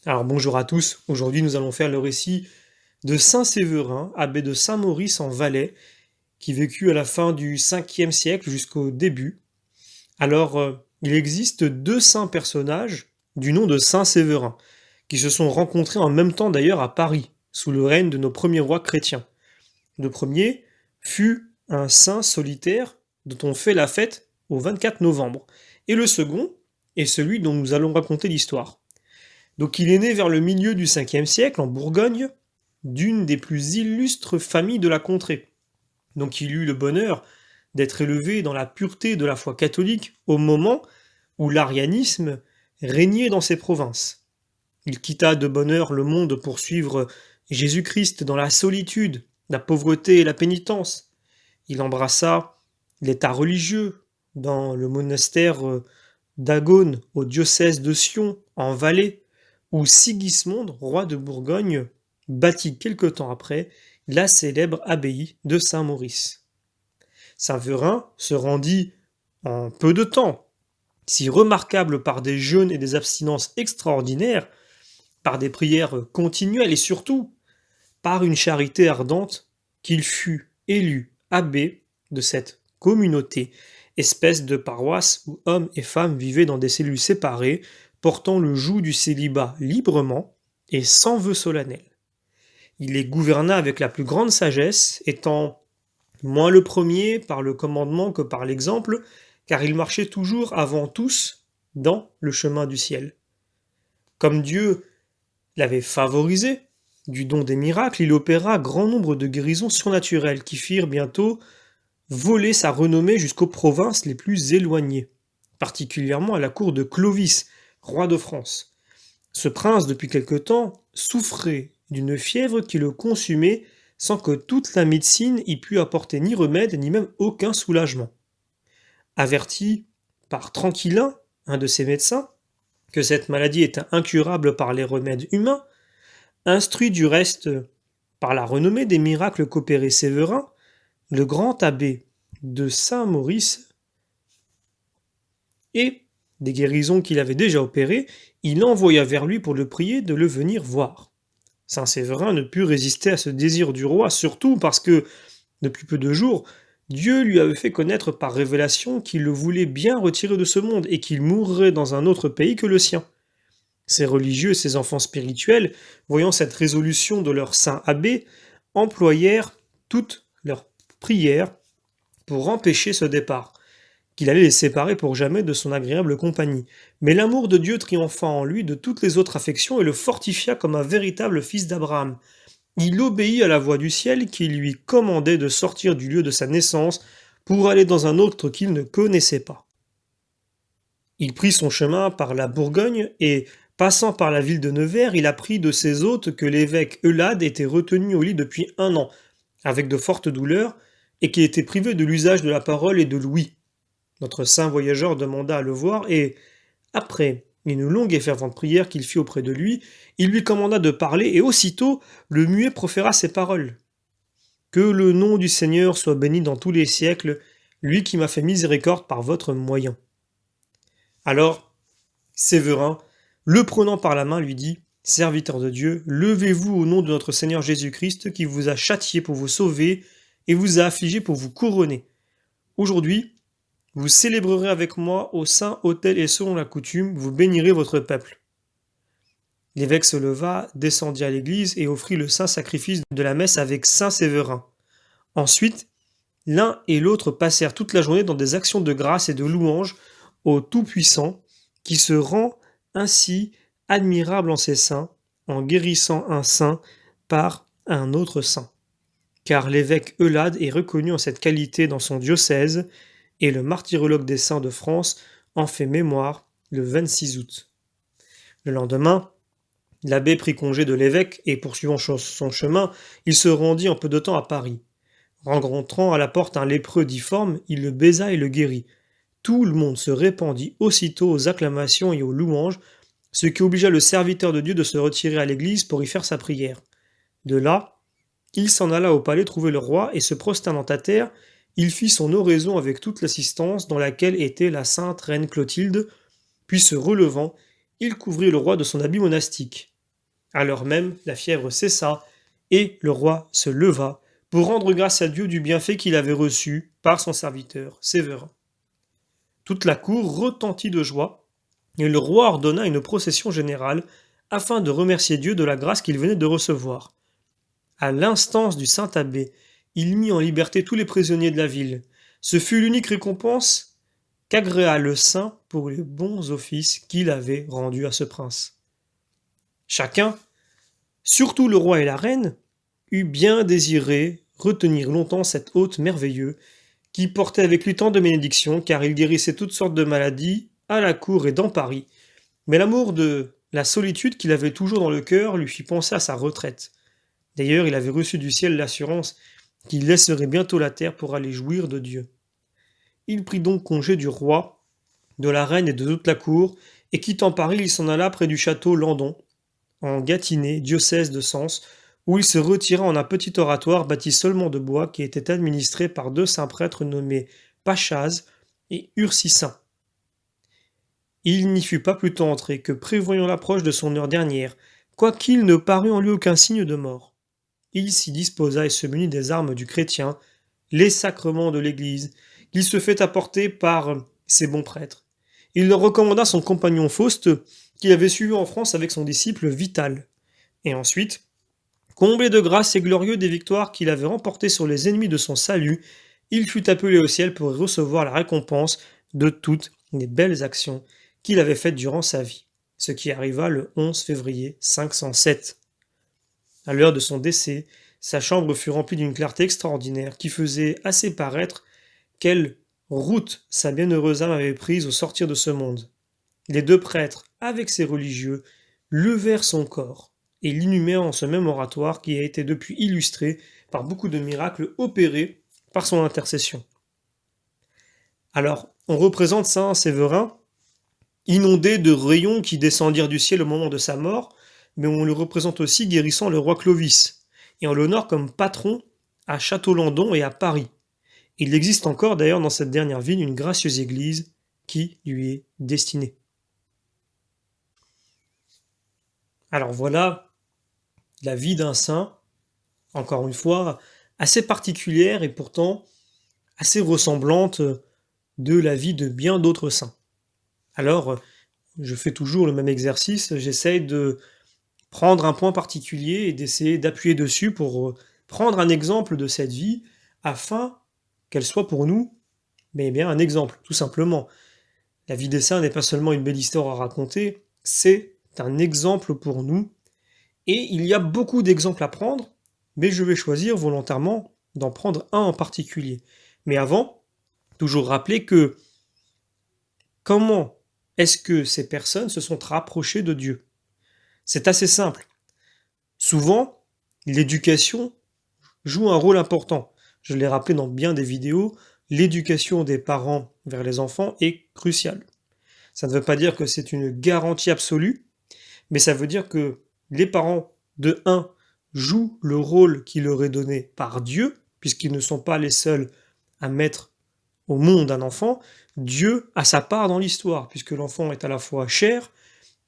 Alors bonjour à tous, aujourd'hui nous allons faire le récit de Saint Séverin, abbé de Saint-Maurice en Valais, qui vécut à la fin du 5e siècle jusqu'au début. Il existe deux saints personnages du nom de Saint Séverin, qui se sont rencontrés en même temps d'ailleurs à Paris, sous le règne de nos premiers rois chrétiens. Le premier fut un saint solitaire dont on fait la fête au 24 novembre, et le second est celui dont nous allons raconter l'histoire. Donc il est né vers le milieu du 5e siècle en Bourgogne, d'une des plus illustres familles de la contrée. Donc il eut le bonheur d'être élevé dans la pureté de la foi catholique au moment où l'arianisme régnait dans ces provinces. Il quitta de bonne heure le monde pour suivre Jésus-Christ dans la solitude, la pauvreté et la pénitence. Il embrassa l'état religieux dans le monastère d'Agone au diocèse de Sion en Valais, où Sigismond, roi de Bourgogne, bâtit quelque temps après la célèbre abbaye de Saint-Maurice. Saint-Vérin se rendit en peu de temps, si remarquable par des jeûnes et des abstinences extraordinaires, par des prières continuelles et surtout par une charité ardente, qu'il fut élu abbé de cette communauté, espèce de paroisse où hommes et femmes vivaient dans des cellules séparées, portant le joug du célibat librement et sans vœu solennel. Il les gouverna avec la plus grande sagesse, étant moins le premier par le commandement que par l'exemple, car il marchait toujours avant tous dans le chemin du ciel. Comme Dieu l'avait favorisé du don des miracles, il opéra grand nombre de guérisons surnaturelles qui firent bientôt voler sa renommée jusqu'aux provinces les plus éloignées, particulièrement à la cour de Clovis, roi de France. Ce prince, depuis quelque temps, souffrait d'une fièvre qui le consumait sans que toute la médecine y pût apporter ni remède ni même aucun soulagement. Averti par Tranquillin, un de ses médecins, que cette maladie était incurable par les remèdes humains, instruit du reste par la renommée des miracles qu'opérait Séverin, le grand abbé de Saint-Maurice et des guérisons qu'il avait déjà opérées, il envoya vers lui pour le prier de le venir voir. Saint Séverin ne put résister à ce désir du roi, surtout parce que, depuis peu de jours, Dieu lui avait fait connaître par révélation qu'il le voulait bien retirer de ce monde et qu'il mourrait dans un autre pays que le sien. Ces religieux et ces enfants spirituels, voyant cette résolution de leur saint abbé, employèrent toutes leurs prières pour empêcher ce départ, qu'il allait les séparer pour jamais de son agréable compagnie. Mais l'amour de Dieu triompha en lui de toutes les autres affections et le fortifia comme un véritable fils d'Abraham. Il obéit à la voix du ciel qui lui commandait de sortir du lieu de sa naissance pour aller dans un autre qu'il ne connaissait pas. Il prit son chemin par la Bourgogne et, passant par la ville de Nevers, il apprit de ses hôtes que l'évêque Eulade était retenu au lit depuis 1 an, avec de fortes douleurs, et qu'il était privé de l'usage de la parole et de l'ouïe. Notre saint voyageur demanda à le voir et, après une longue et fervente prière qu'il fit auprès de lui, il lui commanda de parler et aussitôt le muet proféra ces paroles. Que le nom du Seigneur soit béni dans tous les siècles, lui qui m'a fait miséricorde par votre moyen. Alors, Séverin, le prenant par la main, lui dit, Serviteur de Dieu, levez-vous au nom de notre Seigneur Jésus-Christ qui vous a châtié pour vous sauver et vous a affligé pour vous couronner. Aujourd'hui, vous célébrerez avec moi au saint autel et selon la coutume, vous bénirez votre peuple. L'évêque se leva, descendit à l'église et offrit le saint sacrifice de la messe avec saint Séverin. Ensuite, l'un et l'autre passèrent toute la journée dans des actions de grâce et de louange au Tout-Puissant, qui se rend ainsi admirable en ses saints, en guérissant un saint par un autre saint. Car l'évêque Eulade est reconnu en cette qualité dans son diocèse, et le martyrologue des saints de France en fait mémoire le 26 août. Le lendemain, l'abbé prit congé de l'évêque et, poursuivant son chemin, il se rendit en peu de temps à Paris. Rencontrant à la porte un lépreux difforme, il le baisa et le guérit. Tout le monde se répandit aussitôt aux acclamations et aux louanges, ce qui obligea le serviteur de Dieu de se retirer à l'église pour y faire sa prière. De là, il s'en alla au palais trouver le roi et se prosternant à terre, il fit son oraison avec toute l'assistance dans laquelle était la sainte reine Clotilde, puis se relevant, il couvrit le roi de son habit monastique. Alors même, la fièvre cessa, et le roi se leva pour rendre grâce à Dieu du bienfait qu'il avait reçu par son serviteur Séverin. Toute la cour retentit de joie, et le roi ordonna une procession générale afin de remercier Dieu de la grâce qu'il venait de recevoir. À l'instance du saint abbé, il mit en liberté tous les prisonniers de la ville. Ce fut l'unique récompense qu'agréa le saint pour les bons offices qu'il avait rendus à ce prince. Chacun, surtout le roi et la reine, eut bien désiré retenir longtemps cet hôte merveilleux qui portait avec lui tant de bénédictions, car il guérissait toutes sortes de maladies à la cour et dans Paris. Mais l'amour de la solitude qu'il avait toujours dans le cœur lui fit penser à sa retraite. D'ailleurs, il avait reçu du ciel l'assurance qu'il laisserait bientôt la terre pour aller jouir de Dieu. Il prit donc congé du roi, de la reine et de toute la cour, et quittant Paris, il s'en alla près du château Landon, en Gâtinais, diocèse de Sens, où il se retira en un petit oratoire bâti seulement de bois qui était administré par deux saints prêtres nommés Pachaz et Ursicin. Il n'y fut pas plus tôt entré que, prévoyant l'approche de son heure dernière, quoiqu'il ne parût en lui aucun signe de mort. Il s'y disposa et se munit des armes du chrétien, les sacrements de l'Église, qu'il se fait apporter par ses bons prêtres. Il leur recommanda son compagnon Faust, qu'il avait suivi en France avec son disciple Vital. Et ensuite, comblé de grâce et glorieux des victoires qu'il avait remportées sur les ennemis de son salut, il fut appelé au ciel pour y recevoir la récompense de toutes les belles actions qu'il avait faites durant sa vie, ce qui arriva le 11 février 507. À l'heure de son décès, sa chambre fut remplie d'une clarté extraordinaire qui faisait assez paraître quelle route sa bienheureuse âme avait prise au sortir de ce monde. Les deux prêtres, avec ces religieux, levèrent son corps et l'inhumèrent en ce même oratoire qui a été depuis illustré par beaucoup de miracles opérés par son intercession. Alors, on représente Saint Séverin inondé de rayons qui descendirent du ciel au moment de sa mort, mais on le représente aussi guérissant le roi Clovis, et on l'honore comme patron à Château-Landon et à Paris. Il existe encore d'ailleurs dans cette dernière ville une gracieuse église qui lui est destinée. Alors voilà la vie d'un saint, encore une fois, assez particulière et pourtant assez ressemblante de la vie de bien d'autres saints. Alors, je fais toujours le même exercice, j'essaye de prendre un point particulier et d'essayer d'appuyer dessus pour prendre un exemple de cette vie afin qu'elle soit pour nous, mais bien un exemple, tout simplement. La vie des saints n'est pas seulement une belle histoire à raconter, c'est un exemple pour nous. Et il y a beaucoup d'exemples à prendre, mais je vais choisir volontairement d'en prendre un en particulier. Mais avant, toujours rappeler que comment est-ce que ces personnes se sont rapprochées de Dieu? C'est assez simple. Souvent, l'éducation joue un rôle important. Je l'ai rappelé dans bien des vidéos, l'éducation des parents vers les enfants est cruciale. Ça ne veut pas dire que c'est une garantie absolue, mais ça veut dire que les parents, de un, jouent le rôle qui leur est donné par Dieu, puisqu'ils ne sont pas les seuls à mettre au monde un enfant. Dieu a sa part dans l'histoire, puisque l'enfant est à la fois chair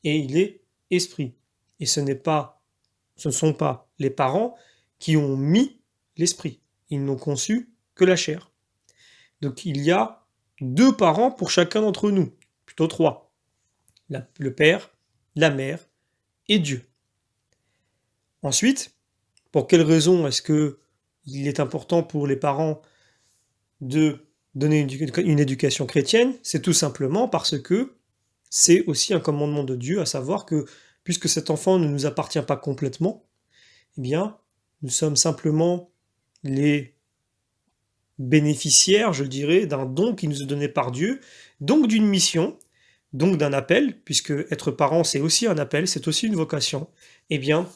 et il est esprit. Et ce ne sont pas les parents qui ont mis l'esprit. Ils n'ont conçu que la chair. Donc il y a deux parents pour chacun d'entre nous, plutôt trois. Le père, la mère et Dieu. Ensuite, pour quelle raison est-ce que il est important pour les parents de donner une éducation chrétienne? C'est tout simplement parce que c'est aussi un commandement de Dieu, à savoir que puisque cet enfant ne nous appartient pas complètement, eh bien, nous sommes simplement les bénéficiaires, je dirais, d'un don qui nous est donné par Dieu, donc d'une mission, donc d'un appel, puisque être parent, c'est aussi un appel, c'est aussi une vocation. Eh bien,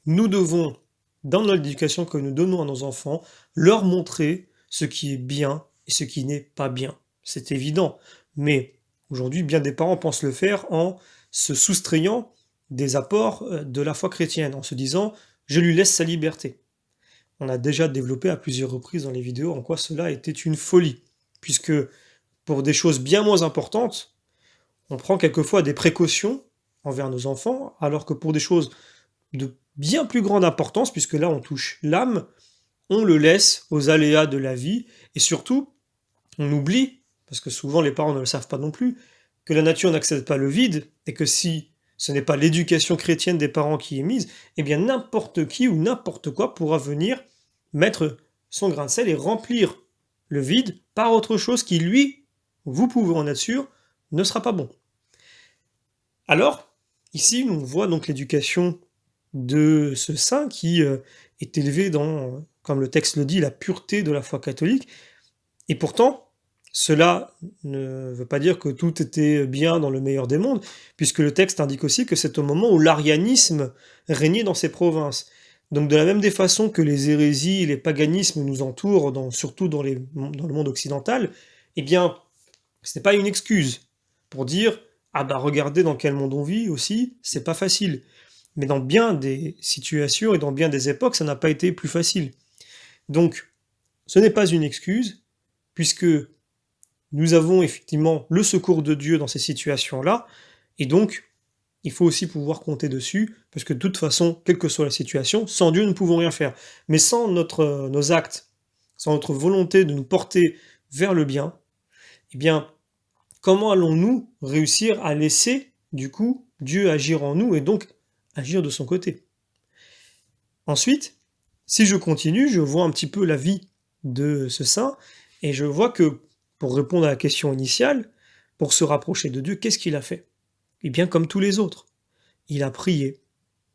nous devons, dans notre éducation que nous donnons à nos enfants, leur montrer ce qui est bien et ce qui n'est pas bien. C'est évident, mais aujourd'hui, bien des parents pensent le faire en se soustrayant des apports de la foi chrétienne, en se disant « je lui laisse sa liberté ». On a déjà développé à plusieurs reprises dans les vidéos en quoi cela était une folie, puisque pour des choses bien moins importantes, on prend quelquefois des précautions envers nos enfants, alors que pour des choses de bien plus grande importance, puisque là on touche l'âme, on le laisse aux aléas de la vie, et surtout, on oublie, parce que souvent les parents ne le savent pas non plus, que la nature n'accepte pas le vide, et que si ce n'est pas l'éducation chrétienne des parents qui est mise, eh bien n'importe qui ou n'importe quoi pourra venir mettre son grain de sel et remplir le vide par autre chose qui, lui, vous pouvez en être sûr, ne sera pas bon. Alors, ici, on voit donc l'éducation de ce saint qui est élevé dans, comme le texte le dit, la pureté de la foi catholique. Et pourtant, cela ne veut pas dire que tout était bien dans le meilleur des mondes, puisque le texte indique aussi que c'est au moment où l'arianisme régnait dans ces provinces. Donc de la même des façons que les hérésies et les paganismes nous entourent, surtout dans le monde occidental, eh bien, ce n'est pas une excuse pour dire «Ah bah regardez dans quel monde on vit aussi, c'est pas facile». Mais dans bien des situations et dans bien des époques, ça n'a pas été plus facile. Donc, ce n'est pas une excuse, puisque nous avons effectivement le secours de Dieu dans ces situations-là, et donc il faut aussi pouvoir compter dessus, parce que de toute façon, quelle que soit la situation, sans Dieu, nous ne pouvons rien faire. Mais sans nos actes, sans notre volonté de nous porter vers le bien, eh bien, comment allons-nous réussir à laisser, du coup, Dieu agir en nous et donc agir de son côté? Ensuite, si je continue, je vois un petit peu la vie de ce saint, et je vois que, pour répondre à la question initiale, pour se rapprocher de Dieu, qu'est-ce qu'il a fait? Eh bien, comme tous les autres, il a prié,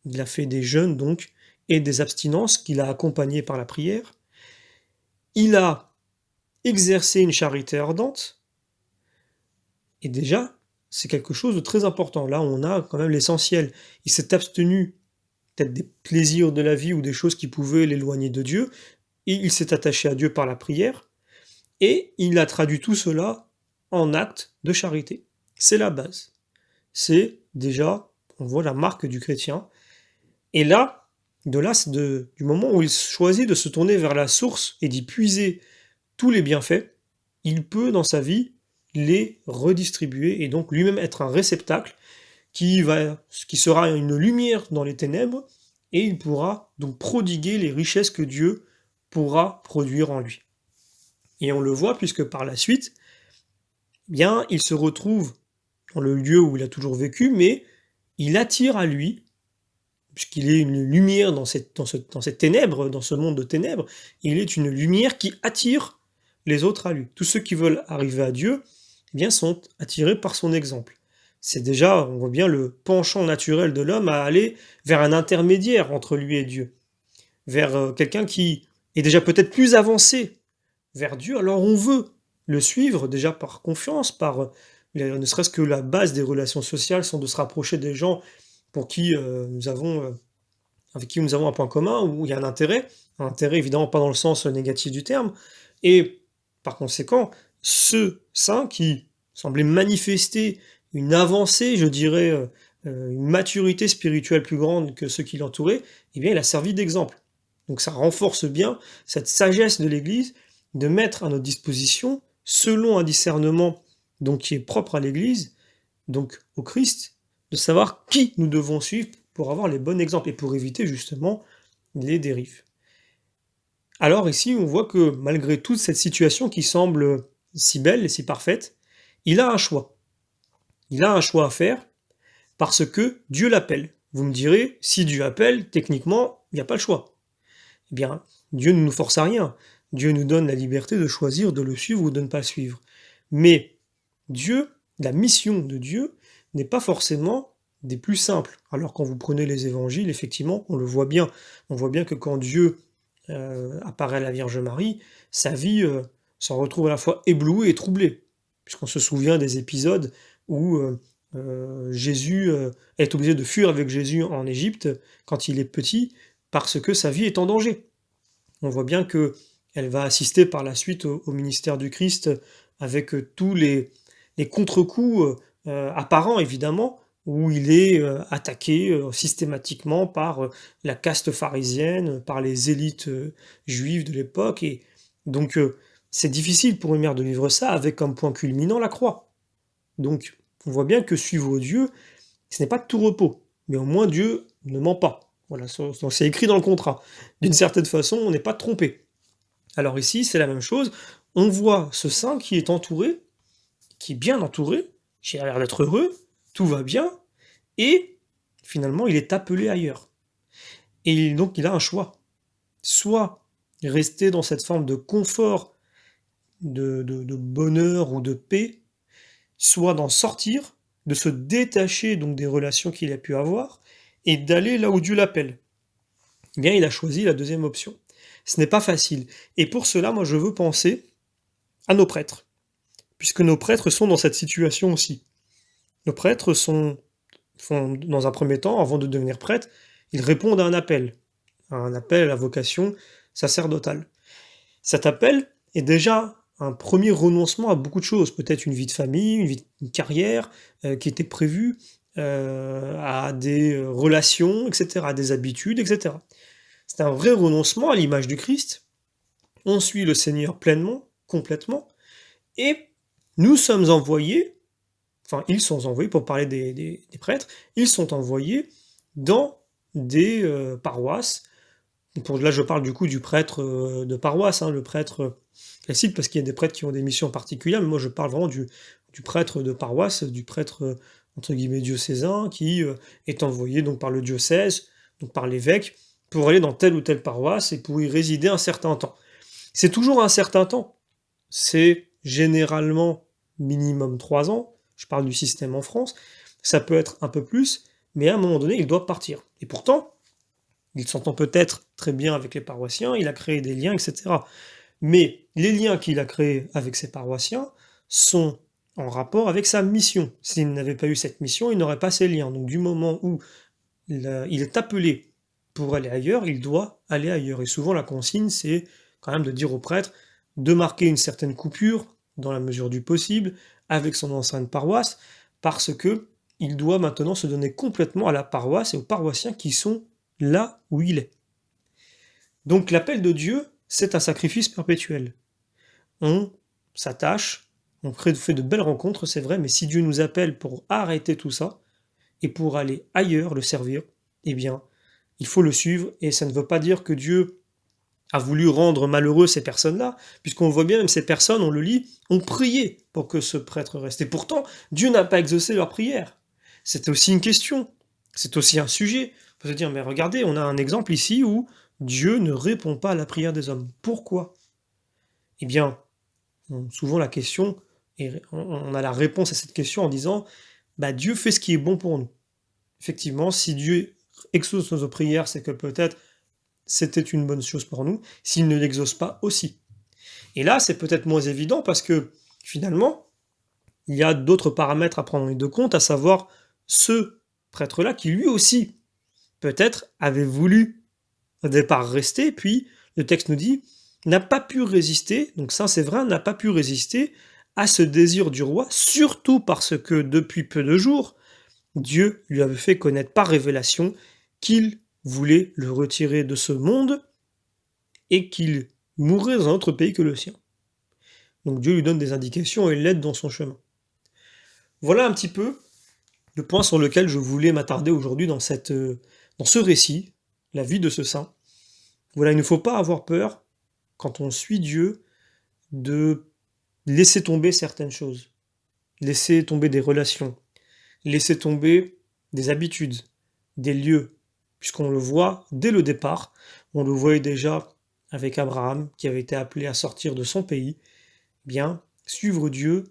il a fait des jeûnes donc, et des abstinences qu'il a accompagnées par la prière, il a exercé une charité ardente, et déjà, c'est quelque chose de très important. Là, on a quand même l'essentiel. Il s'est abstenu peut-être des plaisirs de la vie ou des choses qui pouvaient l'éloigner de Dieu, et il s'est attaché à Dieu par la prière, et il a traduit tout cela en acte de charité. C'est la base. C'est déjà, on voit la marque du chrétien. Et là, du moment où il choisit de se tourner vers la source et d'y puiser tous les bienfaits, il peut dans sa vie les redistribuer et donc lui-même être un réceptacle qui sera une lumière dans les ténèbres, et il pourra donc prodiguer les richesses que Dieu pourra produire en lui. Et on le voit puisque par la suite, bien, il se retrouve dans le lieu où il a toujours vécu, mais il attire à lui, puisqu'il est une lumière dans cette ténèbre, dans ce monde de ténèbres, il est une lumière qui attire les autres à lui. Tous ceux qui veulent arriver à Dieu, eh bien, sont attirés par son exemple. C'est déjà, on voit bien le penchant naturel de l'homme à aller vers un intermédiaire entre lui et Dieu, vers quelqu'un qui est déjà peut-être plus avancé vers Dieu, alors on veut le suivre déjà par confiance, ne serait-ce que la base des relations sociales sont de se rapprocher des gens pour qui avec qui nous avons un point commun, où il y a un intérêt évidemment pas dans le sens négatif du terme, et par conséquent, ce saint qui semblait manifester une avancée, je dirais, une maturité spirituelle plus grande que ceux qui l'entouraient, eh bien il a servi d'exemple. Donc ça renforce bien cette sagesse de l'Église de mettre à notre disposition, selon un discernement donc qui est propre à l'Église, donc au Christ, de savoir qui nous devons suivre pour avoir les bons exemples et pour éviter justement les dérives. Alors ici, on voit que malgré toute cette situation qui semble si belle et si parfaite, il a un choix. Il a un choix à faire parce que Dieu l'appelle. Vous me direz, si Dieu appelle, techniquement, il n'y a pas le choix. Eh bien, Dieu ne nous force à rien. Dieu nous donne la liberté de choisir de le suivre ou de ne pas le suivre. Mais Dieu, la mission de Dieu, n'est pas forcément des plus simples. Alors quand vous prenez les évangiles, effectivement, on le voit bien. On voit bien que quand Dieu apparaît à la Vierge Marie, sa vie s'en retrouve à la fois éblouie et troublée. Puisqu'on se souvient des épisodes où Jésus est obligé de fuir avec Jésus en Égypte quand il est petit, parce que sa vie est en danger. On voit bien que elle va assister par la suite au ministère du Christ avec tous les contre-coups apparents, évidemment, où il est attaqué systématiquement par la caste pharisienne, par les élites juives de l'époque, et donc c'est difficile pour une mère de vivre ça avec comme point culminant la croix. Donc on voit bien que suivre Dieu, ce n'est pas de tout repos, mais au moins Dieu ne ment pas. Voilà, donc c'est écrit dans le contrat. D'une certaine façon, on n'est pas trompé. Alors ici, c'est la même chose. On voit ce saint qui est entouré, qui est bien entouré, qui a l'air d'être heureux, tout va bien, et finalement, il est appelé ailleurs. Et donc, il a un choix. Soit rester dans cette forme de confort, de bonheur ou de paix, soit d'en sortir, de se détacher donc des relations qu'il a pu avoir, et d'aller là où Dieu l'appelle. Eh bien, il a choisi la deuxième option. Ce n'est pas facile. Et pour cela, moi, je veux penser à nos prêtres, puisque nos prêtres sont dans cette situation aussi. Nos prêtres font, dans un premier temps, avant de devenir prêtres, ils répondent à un appel à la vocation sacerdotale. Cet appel est déjà un premier renoncement à beaucoup de choses, peut-être une vie de famille, une carrière qui était prévue, à des relations, etc., à des habitudes, etc. C'est un vrai renoncement à l'image du Christ. On suit le Seigneur pleinement, complètement, et nous sommes envoyés, enfin ils sont envoyés, pour parler des prêtres, ils sont envoyés dans des paroisses. Là je parle du coup du prêtre de paroisse, hein, le prêtre classique, parce qu'il y a des prêtres qui ont des missions particulières, mais moi je parle vraiment du prêtre de paroisse, du prêtre entre guillemets diocésain, qui est envoyé donc par le diocèse, donc par l'évêque, pour aller dans telle ou telle paroisse et pour y résider un certain temps. C'est toujours un certain temps. C'est généralement minimum 3 ans. Je parle du système en France. Ça peut être un peu plus, mais à un moment donné, il doit partir. Et pourtant, il s'entend peut-être très bien avec les paroissiens, il a créé des liens, etc. Mais les liens qu'il a créés avec ses paroissiens sont en rapport avec sa mission. S'il n'avait pas eu cette mission, il n'aurait pas ces liens. Donc du moment où il est appelé pour aller ailleurs, il doit aller ailleurs. Et souvent la consigne, c'est quand même de dire au prêtre de marquer une certaine coupure, dans la mesure du possible, avec son ancienne paroisse, parce que il doit maintenant se donner complètement à la paroisse et aux paroissiens qui sont là où il est. Donc l'appel de Dieu, c'est un sacrifice perpétuel. On s'attache, on fait de belles rencontres, c'est vrai, mais si Dieu nous appelle pour arrêter tout ça, et pour aller ailleurs le servir, eh bien, il faut le suivre, et ça ne veut pas dire que Dieu a voulu rendre malheureux ces personnes-là, puisqu'on voit bien, même ces personnes, on le lit, ont prié pour que ce prêtre reste. Et pourtant, Dieu n'a pas exaucé leur prière. C'est aussi une question, c'est aussi un sujet. On peut se dire, mais regardez, on a un exemple ici où Dieu ne répond pas à la prière des hommes. Pourquoi? Eh bien, souvent la question, et on a la réponse à cette question en disant, bah Dieu fait ce qui est bon pour nous. Effectivement, si Dieu exauce nos prières, c'est que peut-être c'était une bonne chose pour nous, s'il ne l'exauce pas aussi. Et là, c'est peut-être moins évident parce que finalement, il y a d'autres paramètres à prendre en ligne de compte, à savoir ce prêtre-là qui lui aussi, peut-être, avait voulu au départ rester, puis le texte nous dit, n'a pas pu résister, donc Saint Séverin n'a pas pu résister à ce désir du roi, surtout parce que depuis peu de jours, Dieu lui avait fait connaître par révélation qu'il voulait le retirer de ce monde et qu'il mourrait dans un autre pays que le sien. Donc Dieu lui donne des indications et l'aide dans son chemin. Voilà un petit peu le point sur lequel je voulais m'attarder aujourd'hui dans ce récit, la vie de ce saint. Voilà, il ne faut pas avoir peur, quand on suit Dieu, de laisser tomber certaines choses, laisser tomber des relations, laisser tomber des habitudes, des lieux, puisqu'on le voit dès le départ, on le voyait déjà avec Abraham, qui avait été appelé à sortir de son pays. Bien, suivre Dieu,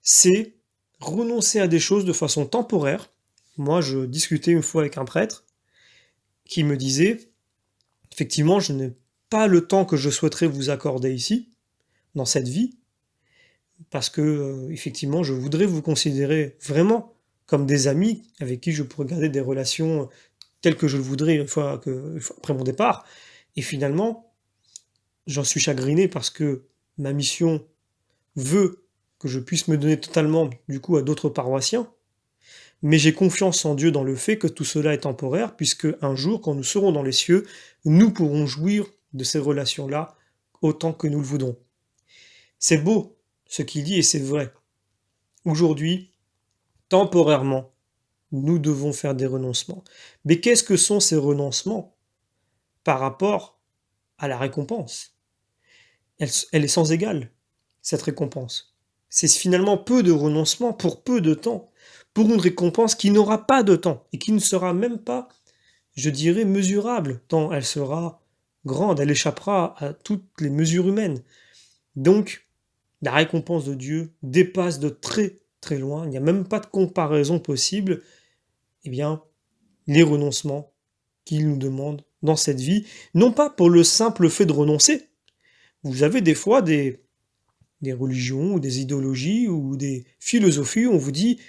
c'est renoncer à des choses de façon temporaire. Moi, je discutais une fois avec un prêtre qui me disait, effectivement, je n'ai pas le temps que je souhaiterais vous accorder ici, dans cette vie, parce que, effectivement, je voudrais vous considérer vraiment comme des amis avec qui je pourrais garder des relations telles que je le voudrais après mon départ. Et finalement, j'en suis chagriné parce que ma mission veut que je puisse me donner totalement, du coup, à d'autres paroissiens, mais j'ai confiance en Dieu dans le fait que tout cela est temporaire, puisque un jour, quand nous serons dans les cieux, nous pourrons jouir de ces relations-là autant que nous le voudrons. C'est beau ce qu'il dit et c'est vrai. Aujourd'hui, temporairement, nous devons faire des renoncements. Mais qu'est-ce que sont ces renoncements par rapport à la récompense? Elle est sans égale, cette récompense. C'est finalement peu de renoncements pour peu de temps, pour une récompense qui n'aura pas de temps et qui ne sera même pas, je dirais, mesurable, tant elle sera grande, elle échappera à toutes les mesures humaines. Donc, la récompense de Dieu dépasse de très très loin, il n'y a même pas de comparaison possible, eh bien, les renoncements qu'il nous demande dans cette vie, non pas pour le simple fait de renoncer. Vous avez des fois des religions ou des idéologies ou des philosophies où on vous dit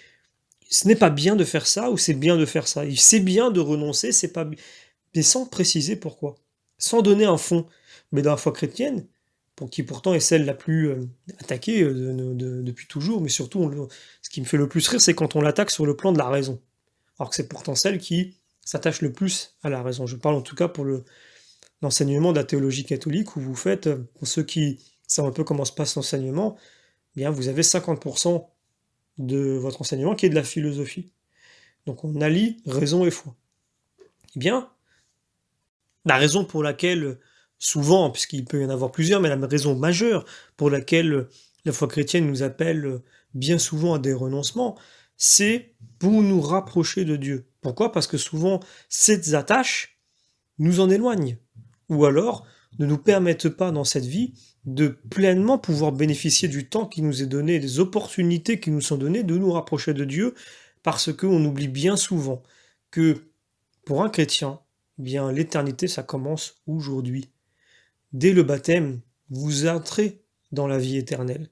ce n'est pas bien de faire ça ou c'est bien de faire ça. C'est bien de renoncer, c'est pas bien. Mais sans préciser pourquoi, sans donner un fond. Mais dans la foi chrétienne, pour qui pourtant est celle la plus attaquée depuis toujours, mais surtout ce qui me fait le plus rire, c'est quand on l'attaque sur le plan de la raison. Alors que c'est pourtant celle qui s'attache le plus à la raison. Je parle en tout cas pour l'enseignement de la théologie catholique, où vous faites, pour ceux qui savent un peu comment se passe l'enseignement, eh bien vous avez 50% de votre enseignement qui est de la philosophie. Donc on allie raison et foi. Eh bien, la raison pour laquelle, souvent, puisqu'il peut y en avoir plusieurs, mais la raison majeure pour laquelle la foi chrétienne nous appelle bien souvent à des renoncements, c'est pour nous rapprocher de Dieu. Pourquoi? Parce que souvent, ces attaches nous en éloignent, ou alors ne nous permettent pas dans cette vie de pleinement pouvoir bénéficier du temps qui nous est donné, des opportunités qui nous sont données de nous rapprocher de Dieu, parce qu'on oublie bien souvent que pour un chrétien, eh bien l'éternité, ça commence aujourd'hui. Dès le baptême, vous entrez dans la vie éternelle.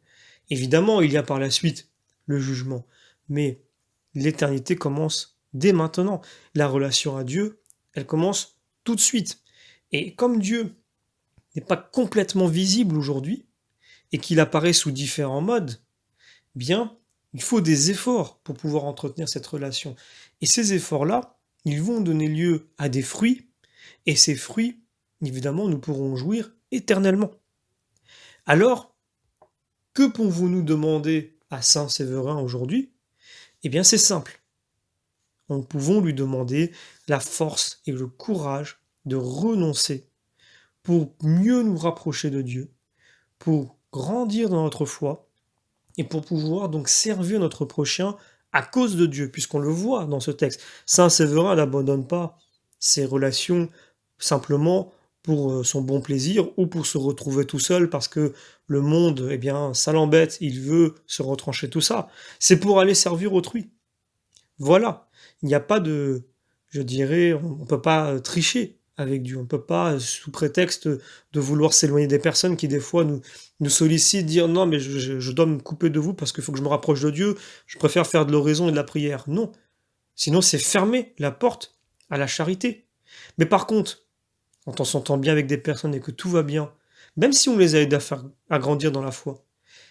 Évidemment, il y a par la suite le jugement, mais l'éternité commence dès maintenant. La relation à Dieu, elle commence tout de suite. Et comme Dieu n'est pas complètement visible aujourd'hui, et qu'il apparaît sous différents modes, bien, il faut des efforts pour pouvoir entretenir cette relation. Et ces efforts-là, ils vont donner lieu à des fruits, et ces fruits, évidemment, nous pourrons jouir éternellement. Alors, que pouvons-nous demander à Saint Séverin aujourd'hui? Eh bien, c'est simple. Nous pouvons lui demander la force et le courage de renoncer pour mieux nous rapprocher de Dieu, pour grandir dans notre foi et pour pouvoir donc servir notre prochain à cause de Dieu, puisqu'on le voit dans ce texte. Saint Séverin n'abandonne pas ses relations simplement pour son bon plaisir ou pour se retrouver tout seul parce que le monde, eh bien, ça l'embête, il veut se retrancher tout ça. C'est pour aller servir autrui. Voilà. Il n'y a pas de, je dirais, on ne peut pas tricher avec Dieu. On ne peut pas, sous prétexte de vouloir s'éloigner des personnes qui, des fois, nous sollicitent, dire non, mais je dois me couper de vous parce qu'il faut que je me rapproche de Dieu, je préfère faire de l'oraison et de la prière. Non. Sinon, c'est fermer la porte à la charité. Mais par contre, quand on s'entend bien avec des personnes et que tout va bien, même si on les aide à grandir dans la foi,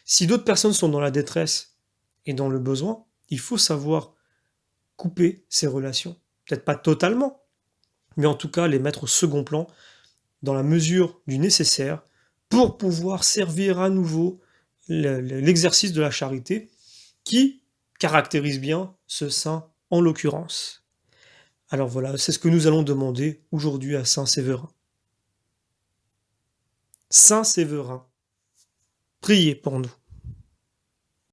si d'autres personnes sont dans la détresse et dans le besoin, il faut savoir couper ces relations. Peut-être pas totalement, mais en tout cas les mettre au second plan dans la mesure du nécessaire pour pouvoir servir à nouveau l'exercice de la charité qui caractérise bien ce saint en l'occurrence. Alors voilà, c'est ce que nous allons demander aujourd'hui à Saint Séverin. Saint Séverin, priez pour nous.